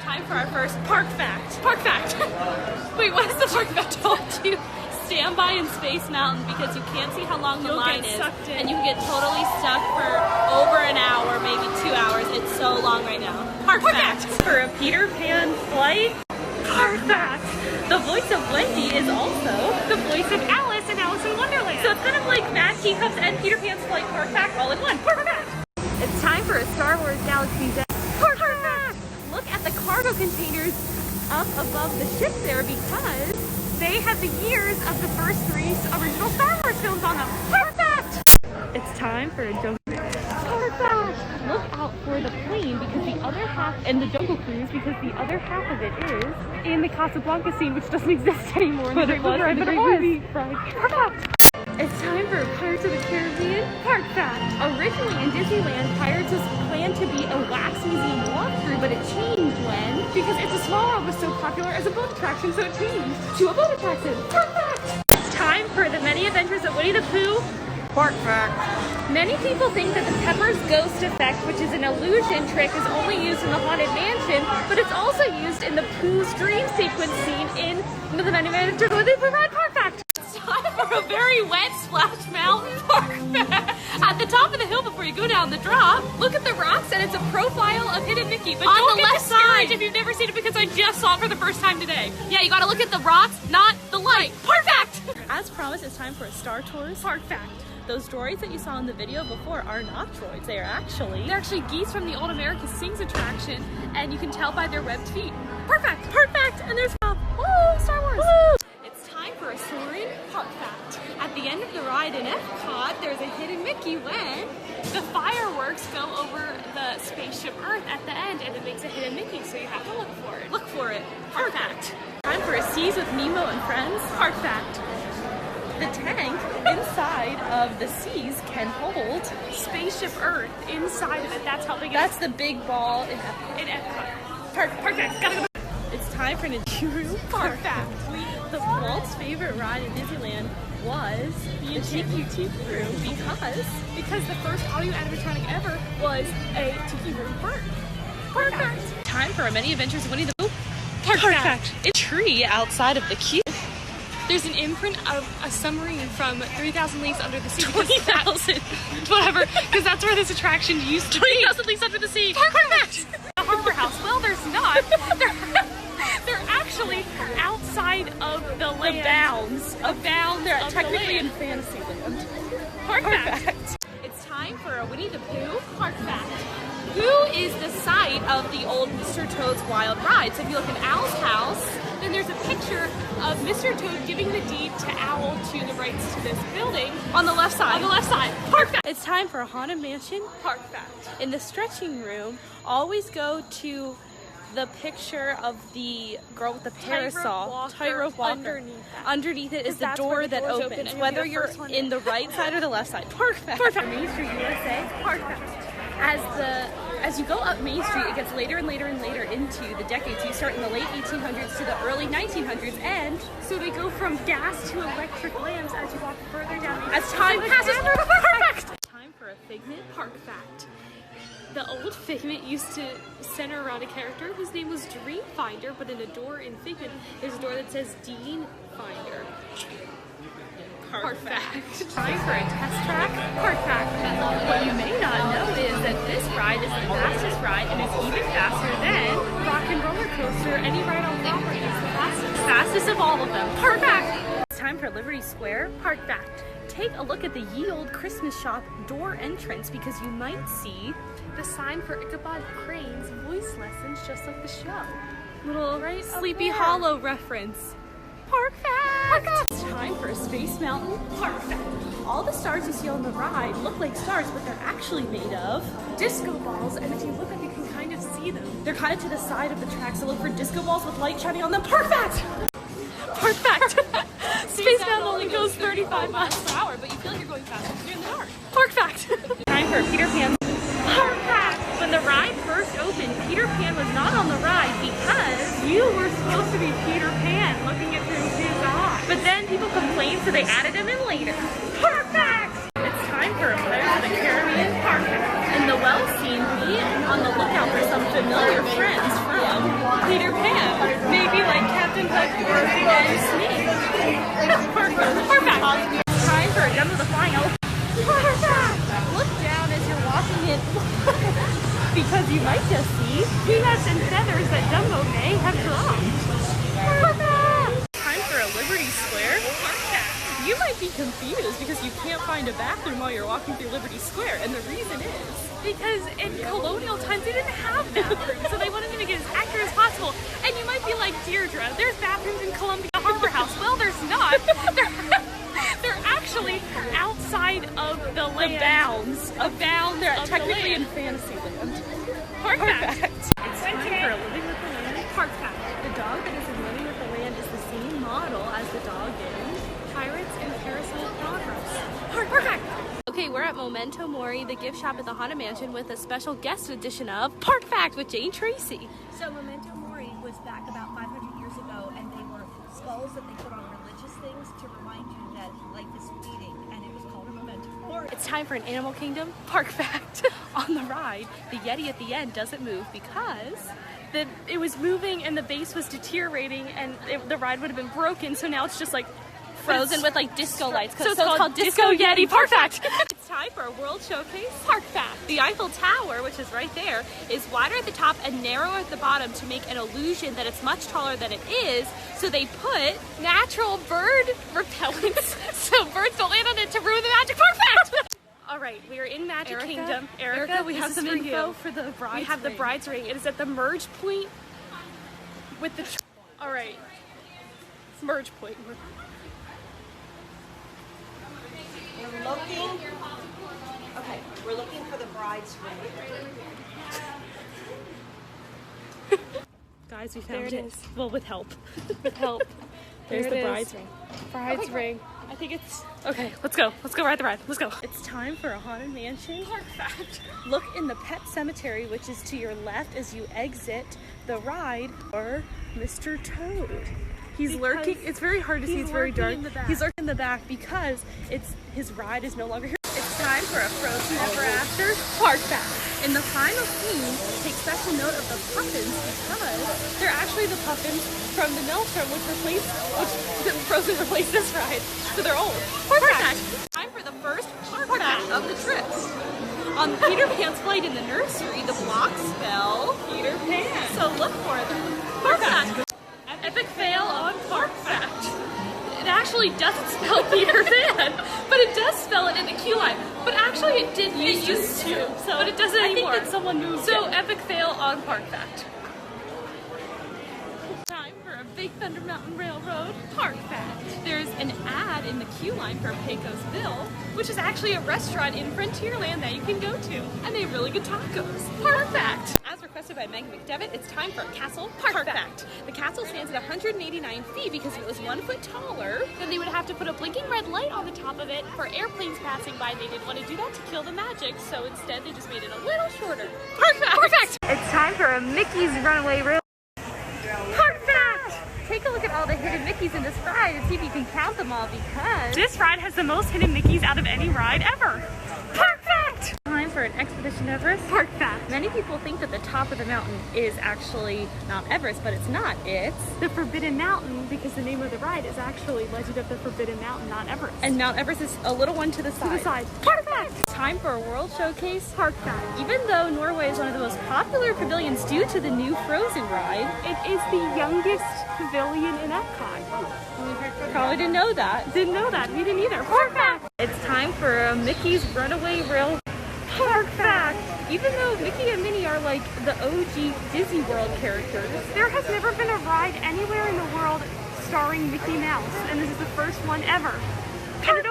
time for our first park fact. Park fact. Wait, what is the park fact? Told you stand by in Space Mountain because you can't see how long the line is, and you can get totally stuck for over an hour, maybe 2 hours. It's so long right now. Park fact. For a Peter Pan flight. Park fact. The voice of Wendy is also the voice of Alice in Alice in Wonderland. So it's kind of like Mad Teacups and Peter Pan's flight park fact all in one. Park fact. It's time for a Star Wars Galaxy's Edge park fact. Look at the cargo containers up above the ship there because they have the years of the first 3 original Star Wars films on them. Park fact! It's time for a Jungle Park fact! Look out for the plane because the other half, and the Jungle Cruise because the other half of it is in the Casablanca scene, which doesn't exist anymore. But it was in the great movie. Park fact! It's time for Pirates of the Caribbean park fact. Originally in Disneyland, Pirates was planned to be a wax museum walkthrough, but it changed when? Because It's a Small World was so popular as a boat attraction, so it changed to a boat attraction. Park fact! It's time for the many adventures of Winnie the Pooh park fact. Many people think that the Pepper's ghost effect, which is an illusion trick, is only used in the Haunted Mansion, but it's also used in the Pooh's dream sequence scene in the Many Adventures of Winnie the Pooh ride park fact. It's time for a very wet Splash Mountain park fact. At the top of the hill before you go down the drop, look at the rocks and it's a profile of Hidden Mickey. But on the left side, if you've never seen it because I just saw it for the first time today. Yeah, you gotta look at the rocks, not the light. Park fact! As promised, it's time for a Star Tours park fact. Those droids that you saw in the video before are not droids. They're actually geese from the Old America Sings attraction, and you can tell by their webbed feet. Perfect! Perfect! And there's Woo! Star Wars! Woo! It's time for a soaring park fact. At the end of the ride in Epcot, there's a Hidden Mickey when the fireworks go over the spaceship Earth at the end, and it makes a Hidden Mickey, so you have to look for it. Look for it. Park fact. Time for a Seas with Nemo and Friends park fact. The tank inside of the seas can hold Spaceship Earth inside of it. That's how big it is. That's the big ball in Epcot. Park fact. Gotta go. It's time for an Nibiru park fact. Walt's favorite ride in Disneyland was the Tiki Room because the first audio animatronic ever was a Tiki Room park. Park fact. Time for our many adventures of Winnie the Pooh. Park fact. A tree outside of the queue. There's an imprint of a submarine from 3,000 Leagues Under the Sea. 20,000. Whatever, because that's where this attraction used to be. 20,000 Leagues Under the Sea. Park fact. The Harbor House. Well, there's not. They're actually outside of the land. The bounds. They're technically in Fantasyland. Park fact. It's time for a Winnie the Pooh park fact. Pooh is the site of the old Mr. Toad's Wild Ride. So if you look in Owl's house, then there's a picture of Mr. Toad giving the deed to Owl to the rights to this building on the left side. On the left side. Park fact. It's time for a Haunted Mansion park fact. In the stretching room, always go to the picture of the girl with the parasol, tightrope walker. Underneath it is the door that opens, whether you're in the right side or the left side. Park fact. Main Street USA park fact. As you go up Main Street, it gets later and later and later into the decades. You start in the late 1800s to the early 1900s, and so they go from gas to electric lamps as you walk further down. As time passes, perfect. Time for a Figment Park fact. The old Figment used to center around a character whose name was Dreamfinder, but in a door in Figment, there's a door that says Dean Finder. Park fact. Time for a test track park fact. What you may not know is that this ride is the fastest ride and is even faster than Rock and Roller Coaster. Any ride on property is the fastest of all of them. Park fact. It's time for Liberty Square park fact. Take a look at the ye olde Christmas shop door entrance because you might see the sign for Ichabod Crane's voice lessons, just like the show. Little Sleepy Hollow reference. Park fact! It's time for a Space Mountain park fact. All the stars you see on the ride look like stars, but they're actually made of disco balls, and if you look up, you can kind of see them. They're kind of to the side of the track, so look for disco balls with light shining on them. Park fact! Park fact! Space Mountain only goes 35 miles per hour, but you feel like you're going faster because you're in the dark. Park fact! Time for a Peter Pan park fact! When the ride first opened, Peter Pan was not on the ride because you were supposed to be Peter Pan looking at through his eyes. But then people complained, so they added him in later. Park fact! It's time for a Pirates of the Caribbean park fact. In the well scene, be on the lookout for some familiar friends from Peter Pan. Maybe like Captain Hook and Snake. Perfect. Time for Dumbo the Flying Elephant. Perfect. Look down as you're walking in. Because you might just see peanuts and feathers that Dumbo may have dropped. Perfect. Time for a Liberty Square. You might be confused because you can't find a bathroom while you're walking through Liberty Square, and the reason is because in colonial times they didn't have bathrooms, so they wanted to make it as accurate as possible. And you might be like, Deirdre, there's bathrooms in Columbia Harbor House. Well, there's not. They're actually outside of the land. The bounds. They're technically in Fantasyland. Perfect. It's time for a Living with the Land. Perfect. The dog that is in Living with the Land is the same model as the dog in Pirates and Carousel of Progress. Perfect. Okay, we're at Memento Mori, the gift shop at the Haunted Mansion, with a special guest edition of Park Fact with Jane Tracy. So Memento Mori was back about 500 years ago, and they were skulls that they put on religious things to remind you that life is fleeting, and it was called a Memento Mori. It's time for an Animal Kingdom Park Fact. On the ride, the Yeti at the end doesn't move because it was moving and the base was deteriorating, and the ride would have been broken, so now it's just like frozen with like disco lights. So it's called Disco Yeti Park Fact. It's time for a World Showcase Park Fact. The Eiffel Tower, which is right there, is wider at the top and narrower at the bottom to make an illusion that it's much taller than it is. So they put natural bird repellents so birds don't land on it to ruin the magic Park Fact. All right, we are in Magic Kingdom. Erica, we have some info for the bride's ring. We have the bride's ring. It is at the merge point with the... All right, it's merge point. We're looking for the bride's ring. Guys, we found it. Well, with help. With help. There's the bride's ring. Bride's ring. I think it's... Okay, let's go. Let's go ride the ride. Let's go. It's time for a Haunted Mansion Park Fact. Look in the pet cemetery, which is to your left as you exit the ride, or Mr. Toad. He's lurking. It's very hard to see. It's very dark. He's lurking in the back because his ride is no longer here. It's time for a Frozen Ever After Park Fact. In the final scene, take special note of the puffins because they're actually the puffins from the Maelstrom, which Frozen replaced this ride. So they're old. Park Fact. Time for the first Park Fact of the trips. On Peter Pan's flight in the nursery, the blocks spell Peter Pan. So look for them. Park Fact. Epic fail on Park Fact. It actually doesn't spell Peter Pan, but it does spell it in the queue line. But actually it did used to, but it doesn't anymore. I think that someone moved it. Epic fail on Park Fact. Time for a Big Thunder Mountain Railroad Park Fact. There's an ad in the queue line for Pecos Bill, which is actually a restaurant in Frontierland that you can go to, and they have really good tacos. Park Fact. As requested by Megan McDevitt, it's time for a Castle Park Fact. The castle stands at 189 feet because if it was 1 foot taller, then they would have to put a blinking red light on the top of it for airplanes passing by. They didn't want to do that to kill the magic, so instead they just made it a little shorter. Park Fact! Perfect! It's time for a Mickey's Runaway Rail. Park Fact! Take a look at all the hidden Mickeys in this ride and see if you can count them all because this ride has the most hidden Mickeys out of any ride ever. Park Fact! Time for an Expedition Everest Park Fact. Many people think that the top of the mountain is actually Mount Everest, but it's not. It's the Forbidden Mountain because the name of the ride is actually Legend of the Forbidden Mountain, not Everest. And Mount Everest is a little one to the side. Park Fact! Time for a World Showcase Park Fact. Even though Norway is one of the most popular pavilions due to the new Frozen ride, it is the youngest pavilion in Epcot. Probably didn't know that. Didn't know that. We didn't either. Park Fact! It's time for a Mickey's Runaway Rail Park Fact. Even though Mickey and Minnie are like the OG Disney World characters, there has never been a ride anywhere in the world starring Mickey Mouse, and this is the first one ever. And